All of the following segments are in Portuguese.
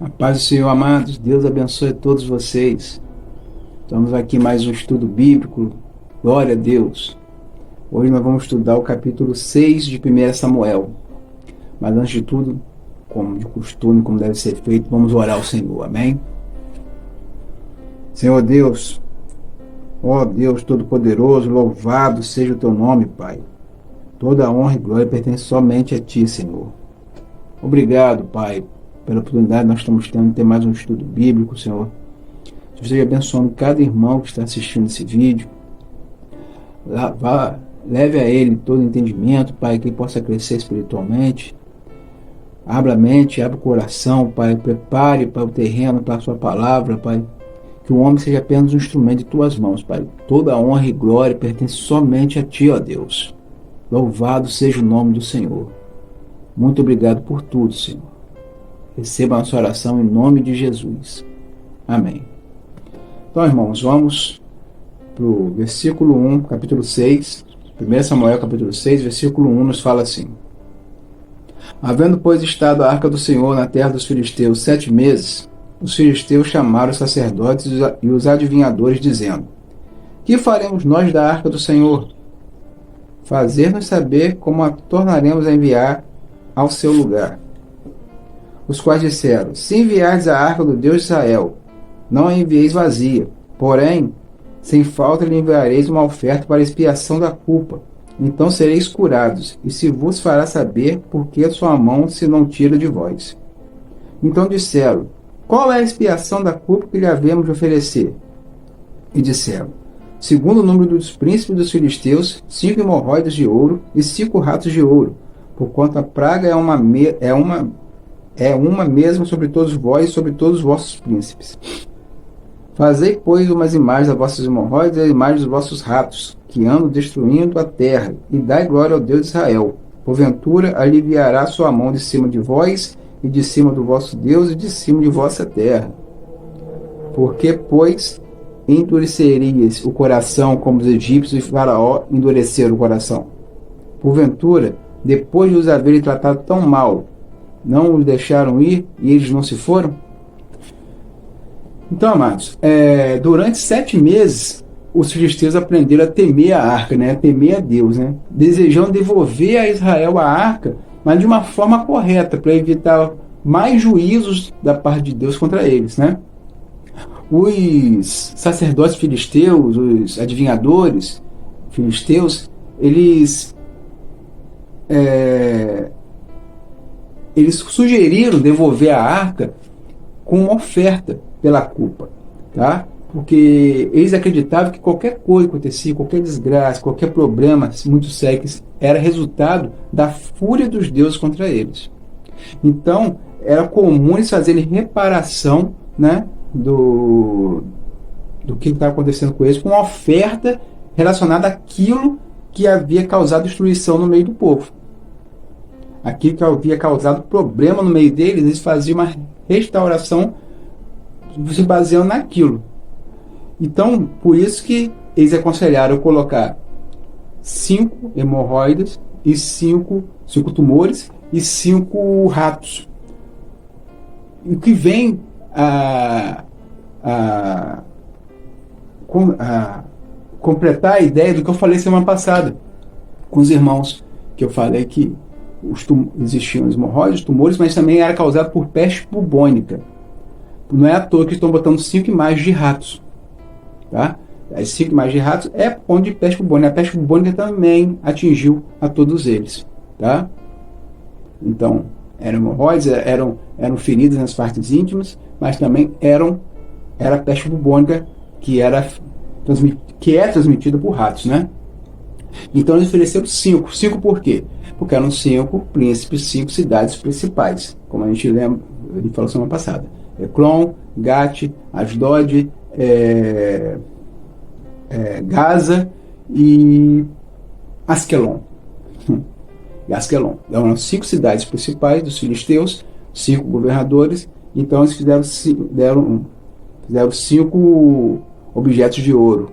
A paz do Senhor, amados. Deus abençoe a todos vocês. Estamos aqui em mais um estudo bíblico. Glória a Deus. Hoje nós vamos estudar o capítulo 6 de 1 Samuel. Mas antes de tudo, como de costume, como deve ser feito, vamos orar ao Senhor. Amém? Senhor Deus, ó Deus Todo-Poderoso, louvado seja o teu nome, Pai. Toda a honra e glória pertence somente a ti, Senhor. Obrigado, Pai, pela oportunidade que nós estamos tendo de ter mais um estudo bíblico, Senhor. Que esteja abençoando cada irmão que está assistindo esse vídeo. Leve a ele todo entendimento, Pai, que ele possa crescer espiritualmente. Abra a mente, abra o coração, Pai. Prepare para o terreno, para a sua palavra, Pai. Que o homem seja apenas um instrumento de tuas mãos, Pai. Toda a honra e glória pertence somente a ti, ó Deus. Louvado seja o nome do Senhor. Muito obrigado por tudo, Senhor. Receba a nossa oração em nome de Jesus. Amém. Então, irmãos, vamos para o versículo 1, capítulo 6. 1 Samuel, capítulo 6, versículo 1, nos fala assim. Havendo, pois, estado a arca do Senhor na terra dos filisteus 7 meses, os filisteus chamaram os sacerdotes e os adivinhadores, dizendo: Que faremos nós da arca do Senhor? Fazer-nos saber como a tornaremos a enviar ao seu lugar. Os quais disseram: Se enviardes a arca do Deus de Israel, não a envieis vazia, porém, sem falta lhe enviareis uma oferta para expiação da culpa. Então sereis curados, e se vos fará saber por que sua mão se não tira de vós. Então disseram: Qual é a expiação da culpa que lhe havemos de oferecer? E disseram: Segundo o número dos príncipes dos filisteus, 5 hemorroidas de ouro e 5 ratos de ouro, porquanto a praga é uma mesma sobre todos vós e sobre todos os vossos príncipes. Fazei, pois, umas imagens das vossas hemorroidas e as imagens dos vossos ratos, que andam destruindo a terra, e dai glória ao Deus de Israel. Porventura, aliviará sua mão de cima de vós, e de cima do vosso Deus, e de cima de vossa terra. Porque, pois, endureceríeis o coração como os egípcios e Faraó endureceram o coração? Porventura, depois de os haverem tratado tão mal, não os deixaram ir e eles não se foram? Então, amados, durante 7 meses, os filisteus aprenderam a temer a arca, a temer a Deus, desejando devolver a Israel a arca, mas de uma forma correta, para evitar mais juízos da parte de Deus contra eles. Os sacerdotes filisteus, os adivinhadores filisteus, eles sugeriram devolver a arca com uma oferta pela culpa, tá? Porque eles acreditavam que qualquer coisa que acontecia, qualquer desgraça, qualquer problema muito sério, era resultado da fúria dos deuses contra eles. Então, era comum eles fazerem reparação, do que estava acontecendo com eles, com uma oferta relacionada àquilo que havia causado destruição no meio do povo. Aquilo que havia causado problema no meio deles, eles faziam uma restauração se baseando naquilo. Então, por isso que eles aconselharam colocar 5 hemorroidas e 5 tumores e 5 ratos. O que vem a completar a ideia do que eu falei semana passada com os irmãos, que eu falei que existiam os hemorroides, tumores, mas também era causado por peste bubônica. Não é à toa que estão botando 5 imagens de ratos, tá? As 5 imagens de ratos é por conta de peste bubônica. A peste bubônica também atingiu a todos eles, tá? Então, eram hemorroides, eram feridas nas partes íntimas, mas também era a peste bubônica que é transmitida por ratos, Então eles ofereceram 5. 5 por quê? Porque eram 5 príncipes, 5 cidades principais, como a gente lembra, ele falou semana passada. Ekron, Gat, Asdod, Gaza e Askelon. Então, eram 5 cidades principais dos filisteus, 5 governadores. Então eles fizeram 5 objetos de ouro,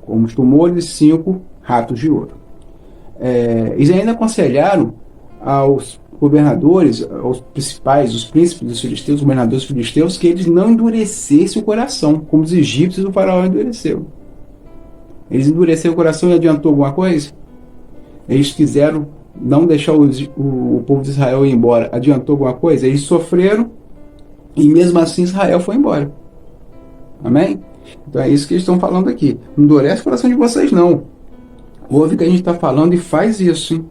como os tumores, 5 ratos de ouro. Eles ainda aconselharam governadores, os principais, os príncipes dos filisteus, os governadores filisteus, que eles não endurecessem o coração, como os egípcios o faraó endureceu. Eles endureceram o coração e adiantou alguma coisa? Eles quiseram não deixar o povo de Israel ir embora. Adiantou alguma coisa? Eles sofreram e mesmo assim Israel foi embora. Amém? Então é isso que eles estão falando aqui. Não endurece o coração de vocês, não. Ouve o que a gente está falando e faz isso, hein?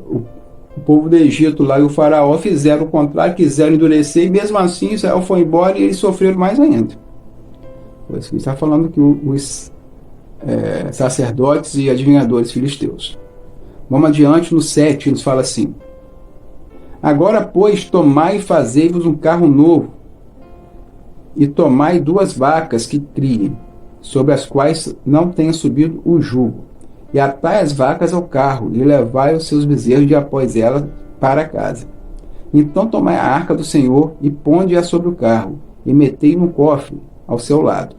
O povo do Egito lá e o faraó fizeram o contrário, quiseram endurecer, e mesmo assim Israel foi embora e eles sofreram mais ainda. Por isso que está falando que os sacerdotes e adivinhadores filisteus. Vamos adiante, no 7, nos fala assim: agora, pois, tomai e fazei-vos um carro novo, e tomai 2 vacas que criem, sobre as quais não tenha subido o jugo, e atai as vacas ao carro, e levai os seus bezerros de após elas para casa. Então tomai a arca do Senhor, e ponde-a sobre o carro, e metei no cofre ao seu lado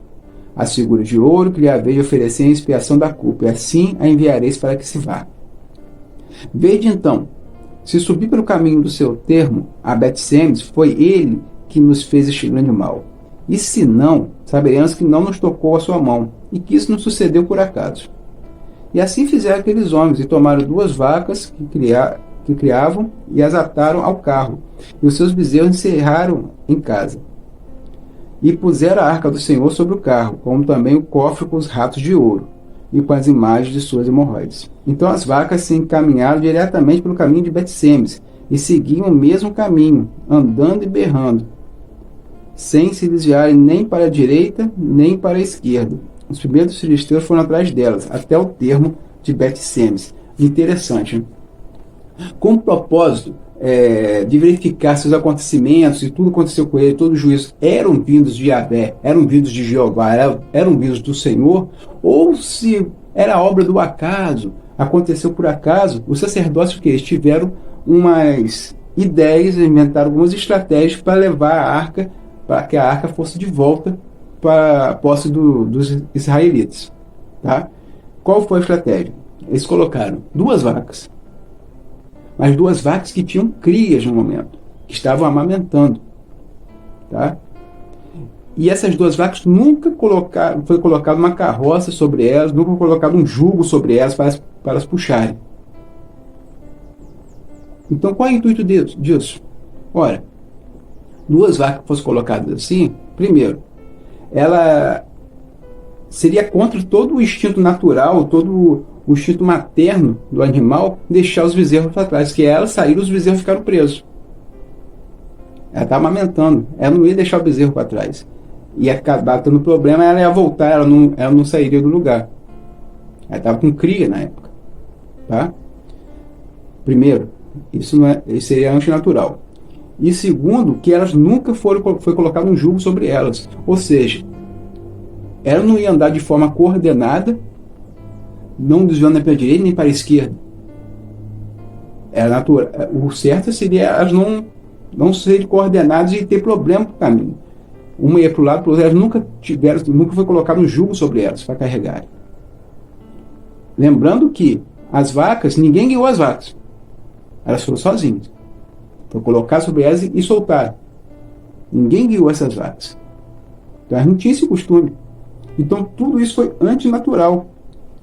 as figuras de ouro que lhe haveis de oferecer em expiação da culpa, e assim a enviareis para que se vá. Vede então, se subir pelo caminho do seu termo a Bet-Semes, foi ele que nos fez este grande mal. E se não, saberemos que não nos tocou a sua mão, e que isso não sucedeu por acaso. E assim fizeram aqueles homens, e tomaram 2 vacas que criavam, e as ataram ao carro, e os seus bezerros encerraram em casa. E puseram a arca do Senhor sobre o carro, como também o cofre com os ratos de ouro, e com as imagens de suas hemorroides. Então as vacas se encaminharam diretamente pelo caminho de Bet-Semes, e seguiam o mesmo caminho, andando e berrando, sem se desviarem nem para a direita, nem para a esquerda. Os primeiros filisteus foram atrás delas, até o termo de Bet-Semes. Interessante, né? Com o propósito de verificar se os acontecimentos e tudo aconteceu com ele, todo o juízo, eram vindos de Yahvé, eram vindos de Jeová, eram vindos do Senhor, ou se era obra do acaso, aconteceu por acaso. Os sacerdotes, que eles tiveram umas ideias, inventaram algumas estratégias para levar a arca, para que a arca fosse de volta para a posse dos israelitas. Tá? Qual foi a estratégia? Eles colocaram 2 vacas, mas 2 vacas que tinham crias no momento, que estavam amamentando. Tá? E essas 2 vacas nunca foi colocado uma carroça sobre elas, nunca foi colocado um jugo sobre elas para elas puxarem. Então qual é o intuito disso? Ora, 2 vacas que fossem colocadas assim, primeiro, ela seria contra todo o instinto natural, todo o instinto materno do animal, deixar os bezerros para trás, que ela sair, os bezerros ficaram presos. Ela está amamentando, ela não ia deixar o bezerro para trás. Ia acabar tendo problema, ela ia voltar, ela não sairia do lugar. Ela estava com cria na época. Tá? Primeiro, isso seria antinatural. E segundo, que elas nunca foi colocado um jugo sobre elas. Ou seja, ela não ia andar de forma coordenada, não desviando nem para a direita nem para a esquerda. O certo seria elas não serem coordenadas e ter problema no caminho. Uma ia para o lado, para o outro. Elas nunca foi colocado um jugo sobre elas para carregarem. Lembrando que as vacas, ninguém guiou as vacas. Elas foram sozinhas. Foi colocar sobre elas e soltar. Ninguém guiou essas vacas. Então elas não tinham esse costume. Então tudo isso foi antinatural.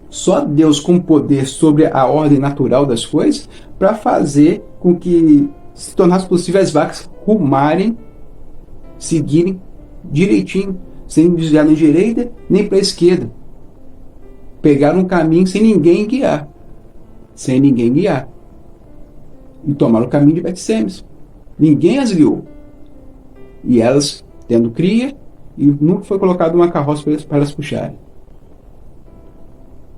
Só Deus com poder sobre a ordem natural das coisas para fazer com que se tornasse possível as vacas rumarem, seguirem direitinho, sem desviar nem direita nem para a esquerda. Pegaram um caminho sem ninguém guiar. Sem ninguém guiar. E tomaram o caminho de Bet-Semes. Ninguém as guiou. E elas tendo cria, e nunca foi colocado uma carroça para elas puxarem.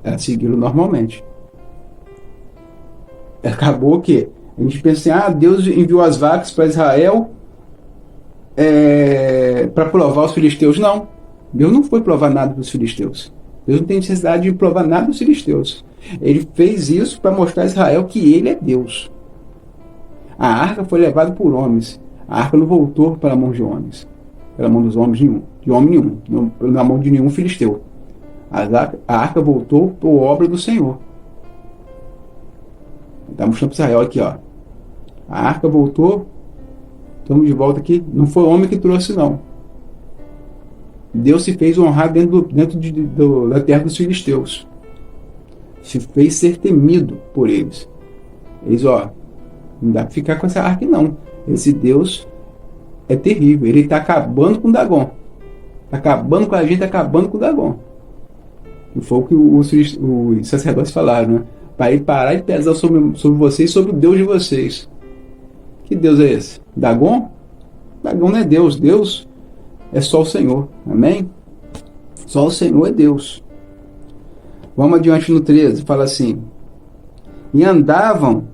Elas seguiram normalmente. Acabou que a gente pensa assim, Deus enviou as vacas para Israel para provar os filisteus. Não. Deus não foi provar nada para os filisteus. Deus não tem necessidade de provar nada dos filisteus. Ele fez isso para mostrar a Israel que ele é Deus. A arca foi levada por homens. A arca não voltou para a mão de homens. Pela mão dos homens nenhum. De homem nenhum. Não, na mão de nenhum filisteu. A arca voltou por obra do Senhor. Está mostrando para Israel aqui, ó. A arca voltou, estamos de volta aqui. Não foi o homem que trouxe, não. Deus se fez honrar dentro da terra dos filisteus. Se fez ser temido por eles. Eles, não dá para ficar com essa arca, não. Esse Deus é terrível. Ele está acabando com Dagon. Está acabando com a gente, está acabando com Dagon. E foi o que os sacerdotes falaram, né? Para ele parar de pesar sobre vocês, sobre o Deus de vocês. Que Deus é esse? Dagon? Dagon não é Deus. Deus é só o Senhor. Amém? Só o Senhor é Deus. Vamos adiante no 13. Fala assim: e andavam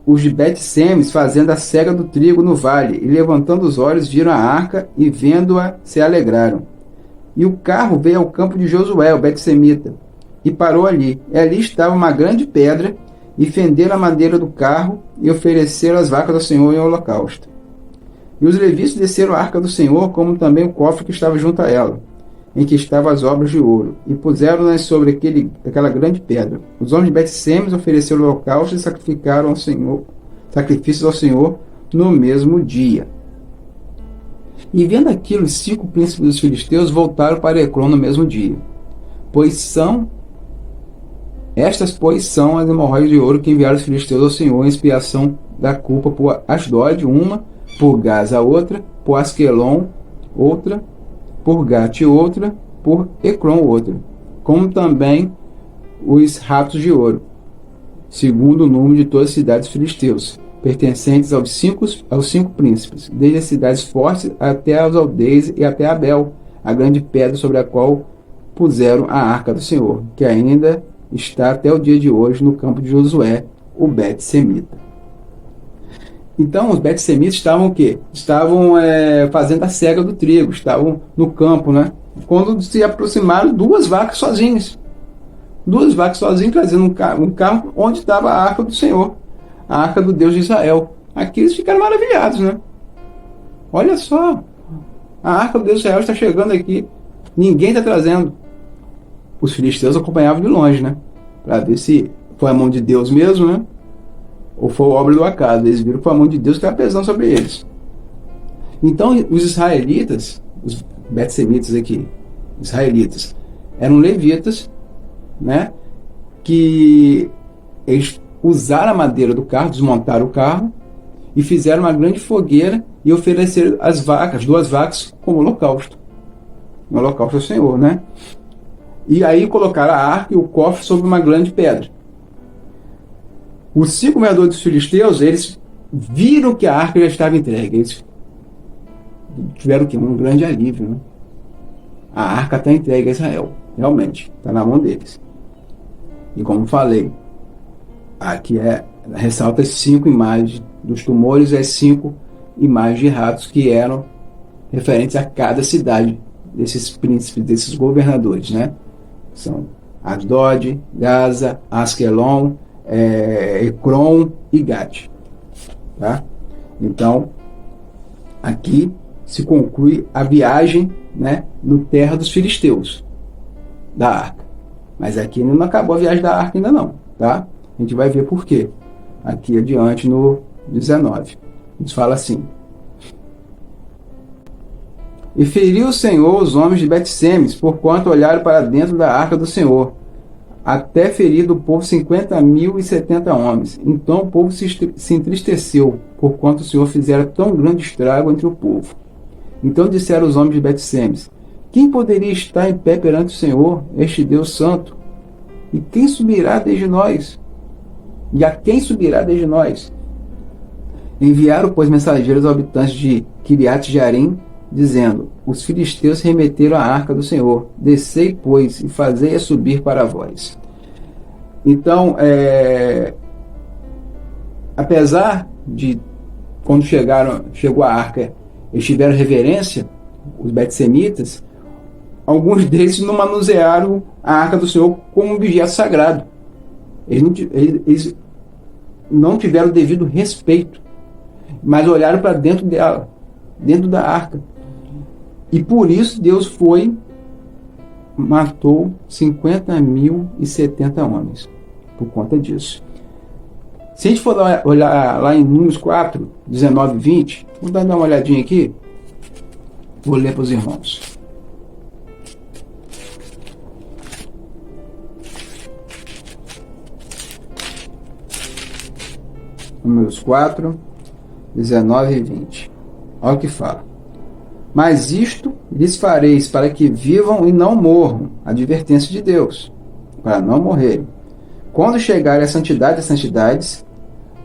os de Bet-Semes fazendo a cega do trigo no vale, e levantando os olhos viram a arca, e vendo-a se alegraram. E o carro veio ao campo de Josué, o Bet-Semita, e parou ali. E ali estava uma grande pedra, e fenderam a madeira do carro, e ofereceram as vacas ao Senhor em holocausto. E os levitas desceram a arca do Senhor, como também o cofre que estava junto a ela, em que estavam as obras de ouro, e puseram-nas sobre aquela grande pedra. Os homens de Bet-Semes ofereceram o holocausto e sacrificaram ao Senhor, sacrifícios ao Senhor no mesmo dia. E vendo aquilo, os 5 príncipes dos filisteus voltaram para Ecrón no mesmo dia. Estas, pois, são as hemorroidas de ouro que enviaram os filisteus ao Senhor em expiação da culpa por Asdod, uma, por Gaza outra, por Asquelon outra, por Gate outra, por Ecrón outra, como também os ratos de ouro, segundo o número de todas as cidades filisteus, pertencentes aos cinco príncipes, desde as cidades fortes até as aldeias e até Abel, a grande pedra sobre a qual puseram a arca do Senhor, que ainda está até o dia de hoje no campo de Josué, o Bet-Semita. Então, os Bet-Semitas estavam o quê? Estavam fazendo a cega do trigo, estavam no campo, né? Quando se aproximaram, 2 vacas sozinhas. 2 vacas sozinhas trazendo um carro onde estava a arca do Senhor, a arca do Deus de Israel. Aqui eles ficaram maravilhados, né? Olha só, a arca do Deus de Israel está chegando aqui, ninguém está trazendo. Os filisteus acompanhavam de longe, né? Para ver se foi a mão de Deus mesmo, né? Ou foi obra do acaso. Eles viram que foi a mão de Deus que estava pesando sobre eles. Então, os israelitas, os Bet-Semitas aqui, israelitas, eram levitas, né? Que eles usaram a madeira do carro, desmontaram o carro e fizeram uma grande fogueira e ofereceram as vacas, 2 vacas, como holocausto. Um holocausto ao Senhor, né? E aí colocaram a arca e o cofre sobre uma grande pedra. Os 5 governadores dos filisteus, eles viram que a arca já estava entregue. Eles tiveram um grande alívio, né? A arca está entregue a Israel. Realmente, está na mão deles. E como falei, aqui ressalta as 5 imagens dos tumores e as 5 imagens de ratos que eram referentes a cada cidade desses príncipes, desses governadores, né? São Asdod, Gaza, Asquelon, Ecrón e Gate. Tá? Então, aqui se conclui a viagem, né, no terra dos filisteus, da arca. Mas aqui não acabou a viagem da arca ainda não. Tá? A gente vai ver por quê. Aqui adiante no 19. Nos fala assim: e feriu o Senhor os homens de Bet-Semes, porquanto olharam para dentro da arca do Senhor, até ferir do povo 50.070 homens. Então o povo se entristeceu, porquanto o Senhor fizera tão grande estrago entre o povo. Então disseram os homens de Bet-Semes: quem poderia estar em pé perante o Senhor, este Deus santo? E quem subirá desde nós? E a quem subirá desde nós? Enviaram, pois, mensageiros aos habitantes de Kiriat-Jearim, dizendo: os filisteus remeteram a arca do Senhor. Descei, pois, e fazei-a subir para vós. Então, apesar de, quando chegou a arca, eles tiveram reverência, os Bet-Semitas, alguns deles não manusearam a arca do Senhor como um objeto sagrado. Eles não tiveram o devido respeito, mas olharam para dentro dela, dentro da arca. E por isso Deus matou 50.070 homens, por conta disso. Se a gente for olhar lá em Números 4, 19 e 20, vamos dar uma olhadinha aqui. Vou ler para os irmãos. Números 4, 19 e 20. Olha o que fala. Mas isto lhes fareis para que vivam e não morram. Advertência de Deus, para não morrerem. Quando chegar a santidade das santidades,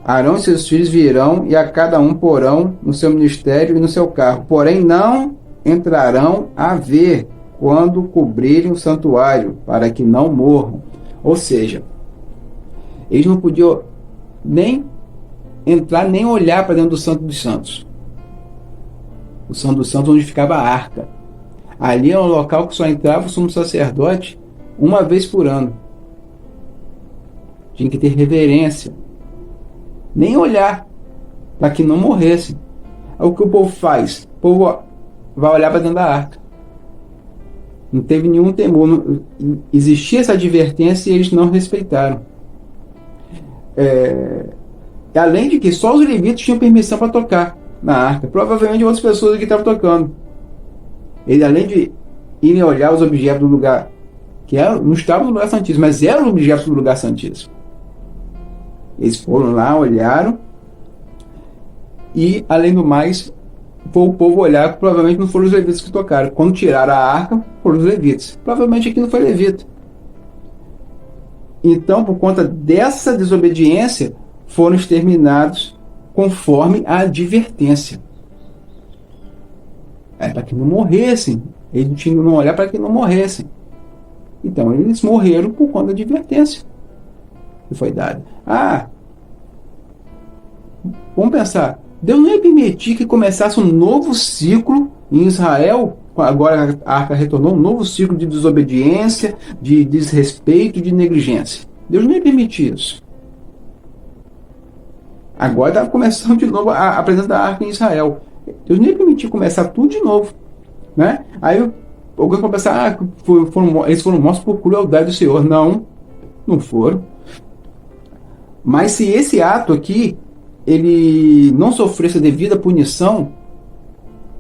Arão e seus filhos virão e a cada um porão no seu ministério e no seu carro. Porém não entrarão a ver quando cobrirem o santuário, para que não morram. Ou seja, eles não podiam nem entrar, nem olhar para dentro do Santo dos Santos. O Santo dos Santos, onde ficava a arca. Ali é um local que só entrava o sumo sacerdote uma vez por ano. Tinha que ter reverência. Nem olhar, para que não morressem. É o que o povo faz. O povo vai olhar para dentro da arca. Não teve nenhum temor. Existia essa advertência e eles não respeitaram. Além de que só os levitas tinham permissão para tocar na arca. Provavelmente outras pessoas que estavam tocando. Eles, além de irem olhar os objetos do lugar, que não estavam no lugar santíssimo, mas eram objetos do lugar santíssimo. Eles foram lá, olharam, e além do mais, foi o povo olhar, provavelmente não foram os levitas que tocaram. Quando tiraram a arca, foram os levitas. Provavelmente aqui não foi levita. Então, por conta dessa desobediência, foram exterminados conforme a advertência. Para que não morressem. Eles tinham que não olhar para que não morressem. Então, eles morreram por conta da advertência que foi dada. Vamos pensar. Deus não ia permitir que começasse um novo ciclo em Israel. Agora a arca retornou, um novo ciclo de desobediência, de desrespeito, de negligência. Deus não ia permitir isso. Agora está começando de novo a presença da arca em Israel. Deus não ia permitir começar tudo de novo. Né? Aí alguém vai pensar, eles foram mortos por crueldade do Senhor. Não foram. Mas se esse ato aqui, ele não sofresse a devida punição,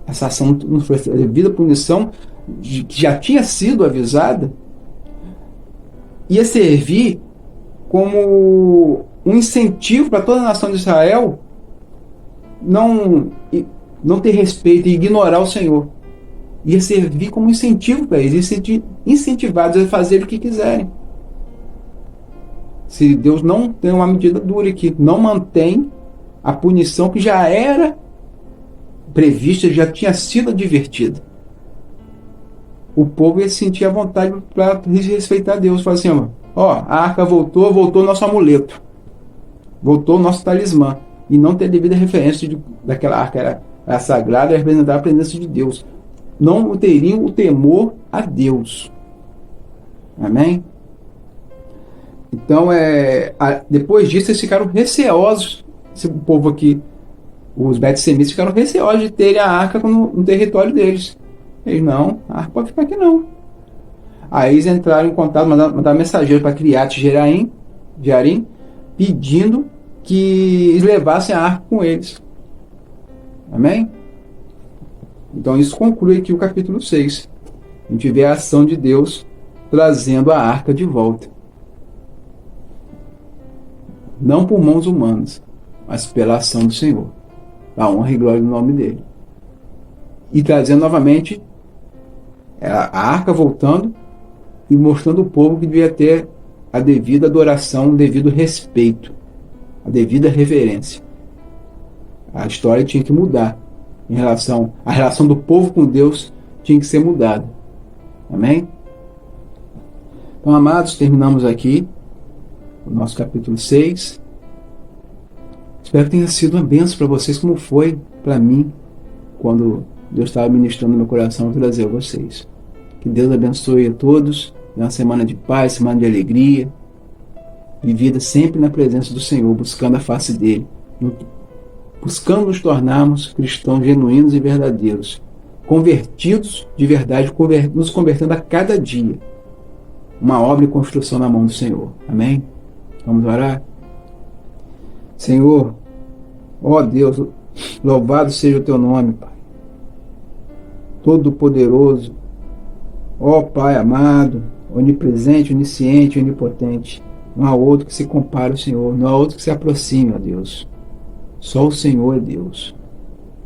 essa ação não sofresse a devida punição, que já tinha sido avisada, ia servir como um incentivo para toda a nação de Israel não ter respeito e ignorar o Senhor. Ia servir como incentivo para eles, incentivados a fazer o que quiserem. Se Deus não tem uma medida dura que não mantém a punição que já era prevista, já tinha sido advertida, o povo ia sentir a vontade para respeitar Deus. Falar assim, a arca voltou o nosso amuleto, voltou o nosso talismã, e não ter devida referência daquela arca era sagrada e representava a presença de Deus. Não teriam o temor a Deus. Amém? Então, depois disso, eles ficaram receosos. Esse povo aqui, os betsemitas, ficaram receosos de terem a arca no território deles. Eles, não, a arca pode ficar aqui não. Aí eles entraram em contato, mandaram mensageiro para Criate Jearim, pedindo que eles levassem a arca com eles. Amém? Então isso conclui aqui o capítulo 6. A gente vê a ação de Deus trazendo a arca de volta. Não por mãos humanas, mas pela ação do Senhor. A honra e glória do nome dele. E trazendo novamente a arca voltando e mostrando ao povo que devia ter a devida adoração, o devido respeito, a devida reverência. A história tinha que mudar. A relação do povo com Deus tinha que ser mudada. Amém? Então, amados, terminamos aqui o nosso capítulo 6. Espero que tenha sido uma bênção para vocês, como foi para mim, quando Deus estava ministrando no meu coração trazer a vocês. Que Deus abençoe a todos. Uma semana de paz, semana de alegria, vivida sempre na presença do Senhor, buscando a face dele, buscando nos tornarmos cristãos genuínos e verdadeiros, convertidos de verdade, nos convertendo a cada dia. Uma obra e construção na mão do Senhor. Amém? Vamos orar? Senhor, ó Deus, louvado seja o teu nome, Pai. Todo-Poderoso, ó Pai amado, onipresente, onisciente, onipotente. Não há outro que se compare ao Senhor, não há outro que se aproxime, ó Deus. Só o Senhor é Deus.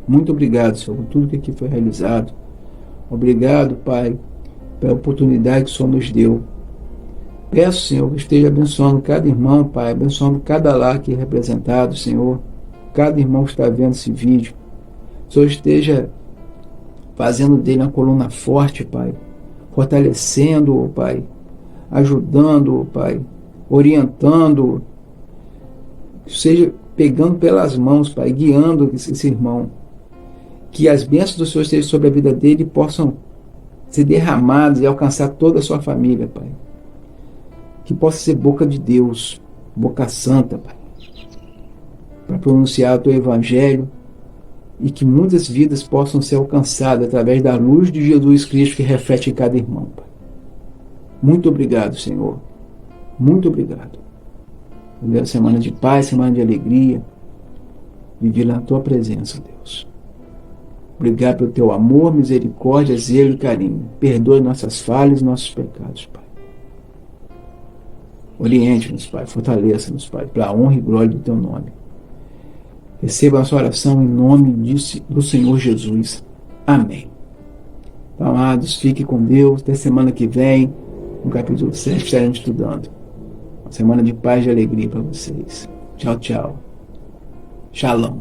Muito obrigado, Senhor, por tudo que aqui foi realizado. Obrigado, Pai, pela oportunidade que o Senhor nos deu. Peço, Senhor, que esteja abençoando cada irmão, Pai, abençoando cada lar aqui representado, Senhor. Cada irmão que está vendo esse vídeo. O Senhor esteja fazendo dele uma coluna forte, Pai. Fortalecendo-o, Pai. Ajudando-o, Pai. Orientando-o. Seja pegando pelas mãos, Pai, guiando esse irmão. Que as bênçãos do Senhor estejam sobre a vida dele e possam ser derramadas e alcançar toda a sua família, Pai. Que possa ser boca de Deus, boca santa, Pai, para pronunciar o teu evangelho e que muitas vidas possam ser alcançadas através da luz de Jesus Cristo que reflete em cada irmão, Pai. Muito obrigado, Senhor. Muito obrigado. Semana de paz, semana de alegria. Viver na tua presença, Deus. Obrigado pelo teu amor, misericórdia, zelo e carinho. Perdoe nossas falhas e nossos pecados, Pai. Oriente-nos, Pai. Fortaleça-nos, Pai, para a honra e glória do teu nome. Receba a nossa oração em nome do Senhor Jesus. Amém. Então, amados, fique com Deus. Até semana que vem, no capítulo 7, estaremos estudando. Uma semana de paz e alegria para vocês. Tchau, tchau. Shalom.